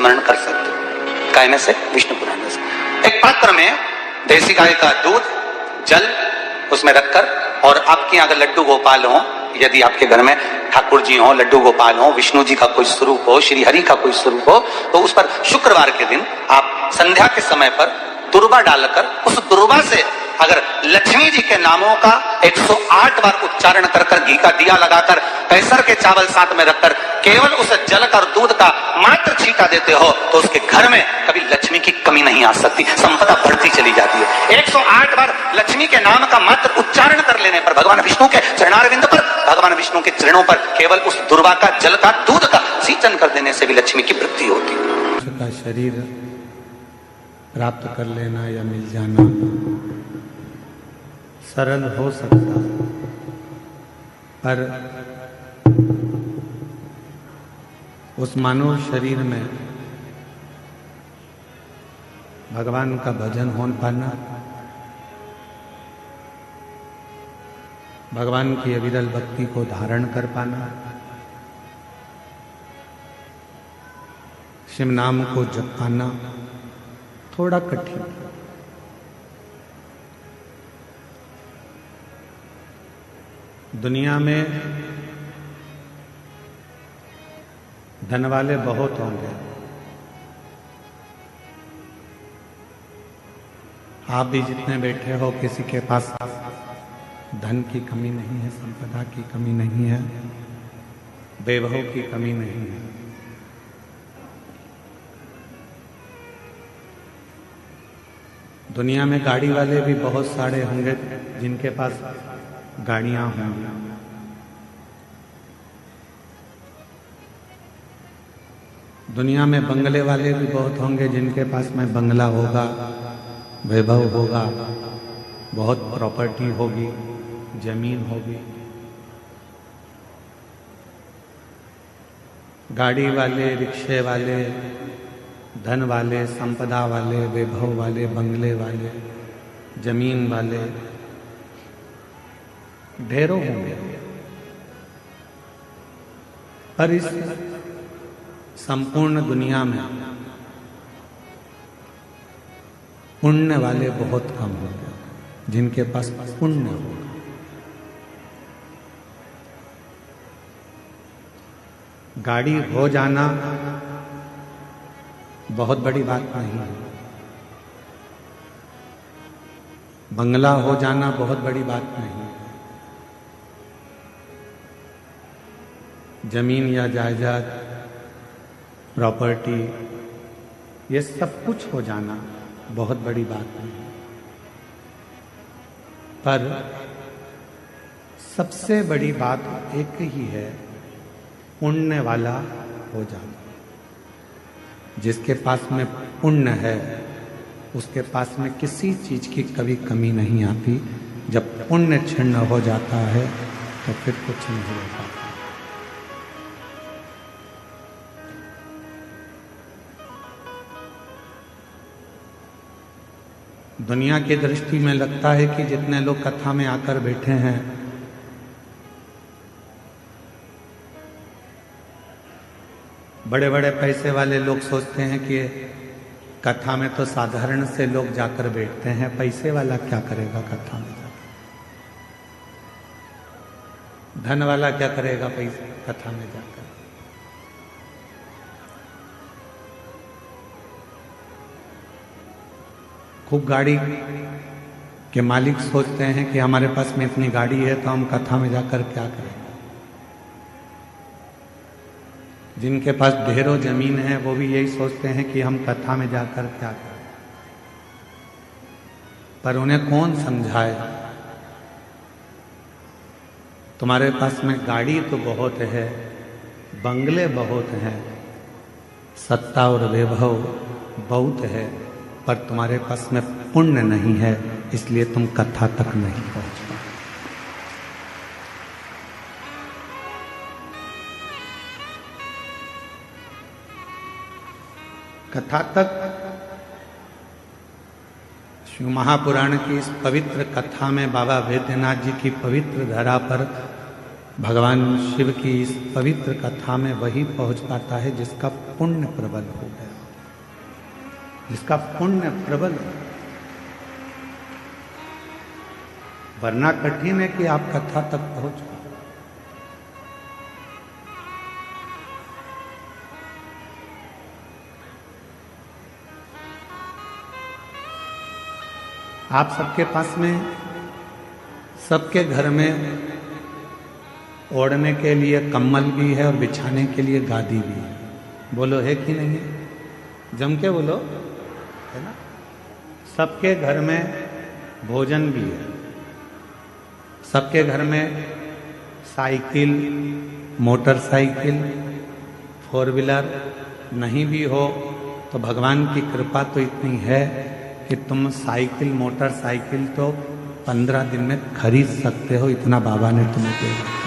स्मरण कर सकते हो। कहने से विष्णु पुराण से एक पात्र में देसी गाय का दूध, जल उसमें रखकर, और आपके यहाँ अगर लड्डू गोपाल हो, यदि आपके घर में ठाकुर जी हो, लड्डू गोपाल हो, विष्णु जी का कोई स्वरूप हो, श्री हरि का कोई स्वरूप हो, तो उस पर शुक्रवार के दिन आप संध्या के समय पर दुर्वा डालकर उस दुर्वा से अगर लक्ष्मी जी के नामों का 108 बार उच्चारण कर कर, घी का दिया लगाकर, कैसर के चावल साथ में रखकर केवल उस जल का और दूध का मात्र छींटा देते हो, तो उसके घर में कभी लक्ष्मी की कमी नहीं आ सकती, संपदा बढ़ती चली जाती है। 108 बार लक्ष्मी के नाम का मात्र उच्चारण कर लेने पर, भगवान विष्णु के चरणारविंद पर, भगवान विष्णु के चरणों पर केवल उस दुर्वा का, जल का, दूध का सिंचन कर देने से भी लक्ष्मी की वृद्धि होती है। का शरीर प्राप्त कर लेना या मिल जाना सरल हो सकता, पर उस मानव शरीर में भगवान का भजन हो पाना, भगवान की अविरल भक्ति को धारण कर पाना, शिव नाम को जप पाना थोड़ा कठिन। दुनिया में धन वाले बहुत होंगे, आप भी जितने बैठे हो किसी के पास धन की कमी नहीं है, संपदा की कमी नहीं है, वैभव की कमी नहीं है। दुनिया में गाड़ी वाले भी बहुत सारे होंगे जिनके पास गाड़ियां होंगी। दुनिया में बंगले वाले भी बहुत होंगे जिनके पास में बंगला होगा, वैभव होगा, बहुत प्रॉपर्टी होगी, जमीन होगी। गाड़ी वाले, रिक्शे वाले, धन वाले, संपदा वाले, वैभव वाले, बंगले वाले, जमीन वाले ढेरों होंगे, पर इस संपूर्ण दुनिया में पुण्य वाले बहुत कम होंगे, जिनके पास पुण्य होगा। गाड़ी हो जाना बहुत बड़ी बात नहीं है, बंगला हो जाना बहुत बड़ी बात नहीं है, जमीन या जायदाद, प्रॉपर्टी, ये सब कुछ हो जाना बहुत बड़ी बात नहीं है, पर सबसे बड़ी बात एक ही है, पुण्य वाला हो जाना। जिसके पास में पुण्य है उसके पास में किसी चीज की कभी कमी नहीं आती। जब पुण्य क्षीण हो जाता है तो फिर कुछ नहीं हो पाता। दुनिया की दृष्टि में लगता है कि जितने लोग कथा में आकर बैठे हैं, बड़े बड़े पैसे वाले लोग सोचते हैं कि कथा में तो साधारण से लोग जाकर बैठते हैं, पैसे वाला क्या करेगा कथा में जाकर, धन वाला क्या करेगा पैसे कथा में जाकर। खूब गाड़ी के मालिक सोचते हैं कि हमारे पास में इतनी गाड़ी है तो हम कथा में जाकर क्या करें। जिनके पास ढेरों जमीन है वो भी यही सोचते हैं कि हम कथा में जाकर क्या करें। पर उन्हें कौन समझाए, तुम्हारे पास में गाड़ी तो बहुत है, बंगले बहुत हैं, सत्ता और वैभव बहुत है, पर तुम्हारे पास में पुण्य नहीं है, इसलिए तुम कथा तक नहीं पहुंच पाए। कथा तक शिव महापुराण की इस पवित्र कथा में बाबा वैद्यनाथ जी की पवित्र धरा पर भगवान शिव की इस पवित्र कथा में वही पहुंच पाता है जिसका पुण्य प्रबल हो गया, जिसका पुण्य प्रबल हो। वरना कठिन है कि आप कथा तक पहुंच। आप सबके पास में, सबके घर में ओढ़ने के लिए कम्बल भी है और बिछाने के लिए गादी भी है। बोलो है कि नहीं है? जम के बोलो, है ना? सबके घर में भोजन भी है, सबके घर में साइकिल, मोटरसाइकिल, फोर व्हीलर नहीं भी हो तो भगवान की कृपा तो इतनी है कि तुम साइकिल, मोटरसाइकिल तो 15 दिन में खरीद सकते हो, इतना बाबा ने तुम्हें दे रखा है।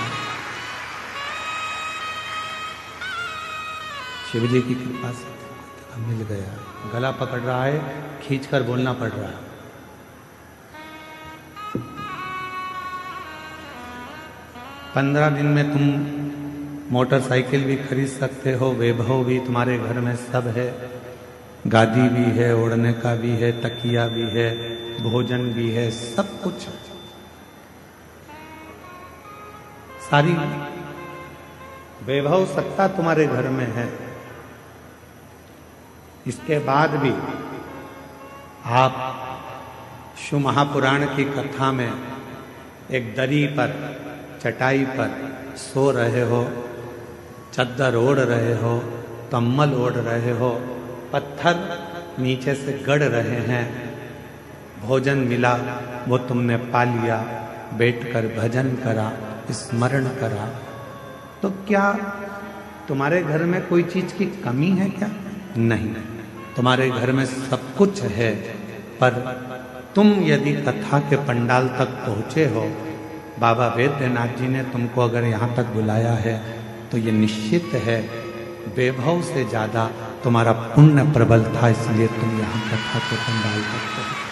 शिव जी की कृपा से मिल गया। गला पकड़ रहा है, खींचकर बोलना पड़ रहा है। पंद्रह दिन में तुम मोटरसाइकिल भी खरीद सकते हो, वैभव भी तुम्हारे घर में सब है, गादी भी है, ओढ़ने का भी है, तकिया भी है, भोजन भी है, सब कुछ है। सारी वैभव सत्ता तुम्हारे घर में है। इसके बाद भी आप शिव महापुराण की कथा में एक दरी पर, चटाई पर सो रहे हो, चद्दर ओढ़ रहे हो, कम्बल ओढ़ रहे हो, पत्थर नीचे से गड़ रहे हैं, भोजन मिला वो तुमने पा लिया, बैठकर भजन करा, स्मरण करा, तो क्या तुम्हारे घर में कोई चीज की कमी है क्या? नहीं, तुम्हारे घर में सब कुछ है। पर तुम यदि कथा के पंडाल तक पहुंचे हो, बाबा वैद्यनाथ जी ने तुमको अगर यहाँ तक बुलाया है तो ये निश्चित है वैभव से ज्यादा तुम्हारा पुण्य प्रबल था, इसलिए तुम यहाँ कथा के पंडाल तक पहुंचे।